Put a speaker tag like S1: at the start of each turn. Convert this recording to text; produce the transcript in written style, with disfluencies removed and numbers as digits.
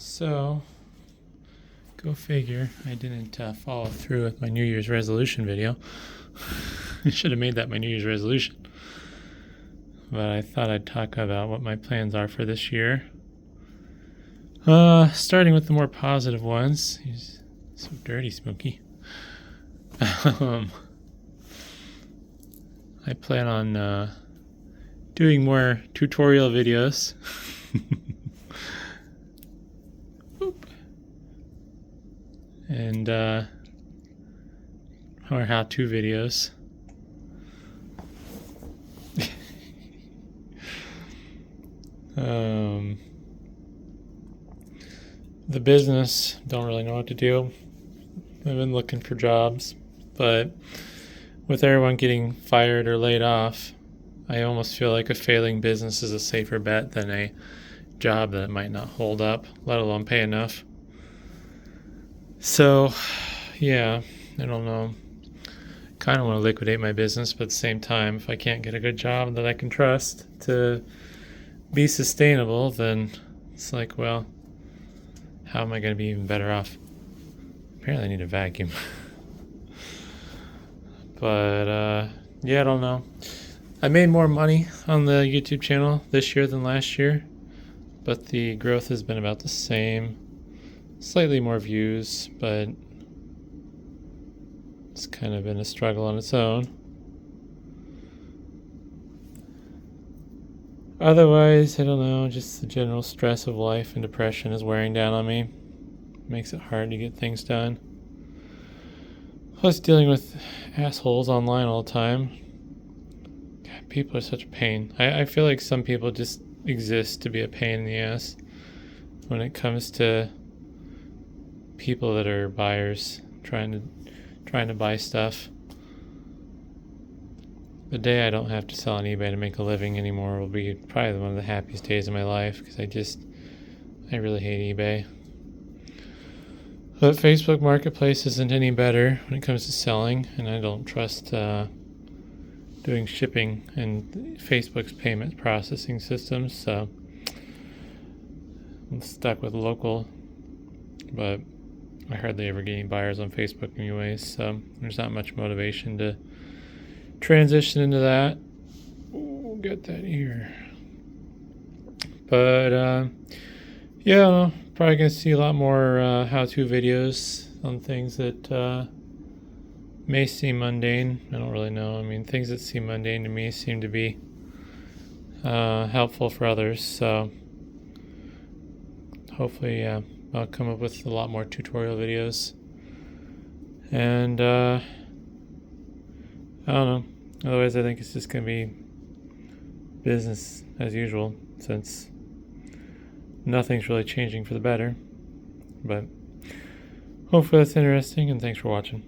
S1: So, go figure, I didn't follow through with my New Year's resolution video. I should have made that my New Year's resolution. But I thought I'd talk about what my plans are for this year. Starting with the more positive ones. He's so dirty, Smokey. I plan on doing more tutorial videos. And or how-to videos. The business, don't really know what to do. I've been looking for jobs, but with everyone getting fired or laid off, I almost feel like a failing business is a safer bet than a job that might not hold up, let alone pay enough. So, yeah, I don't know. Kind of want to liquidate my business, but at the same time, if I can't get a good job that I can trust to be sustainable, then it's like, well, how am I going to be even better off? Apparently I need a vacuum. But, yeah, I don't know. I made more money on the YouTube channel this year than last year, but the growth has been about the same. Slightly more views, but it's kind of been a struggle on its own. Otherwise, I don't know, just the general stress of life and depression is wearing down on me. Makes it hard to get things done. Plus dealing with assholes online all the time. God, people are such a pain. I feel like some people just exist to be a pain in the ass when it comes to people that are buyers trying to buy stuff. The day I don't have to sell on eBay to make a living anymore will be probably one of the happiest days of my life, because I really hate eBay. But Facebook Marketplace isn't any better when it comes to selling, and I don't trust doing shipping and Facebook's payment processing systems, so I'm stuck with local. But I hardly ever get any buyers on Facebook anyways, so there's not much motivation to transition into that. We'll get that here. But yeah, probably gonna see a lot more how-to videos on things that may seem mundane. I don't really know. I mean, things that seem mundane to me seem to be helpful for others, so hopefully I'll come up with a lot more tutorial videos. And I don't know. Otherwise, I think it's just going to be business as usual, since nothing's really changing for the better. But hopefully that's interesting, and thanks for watching.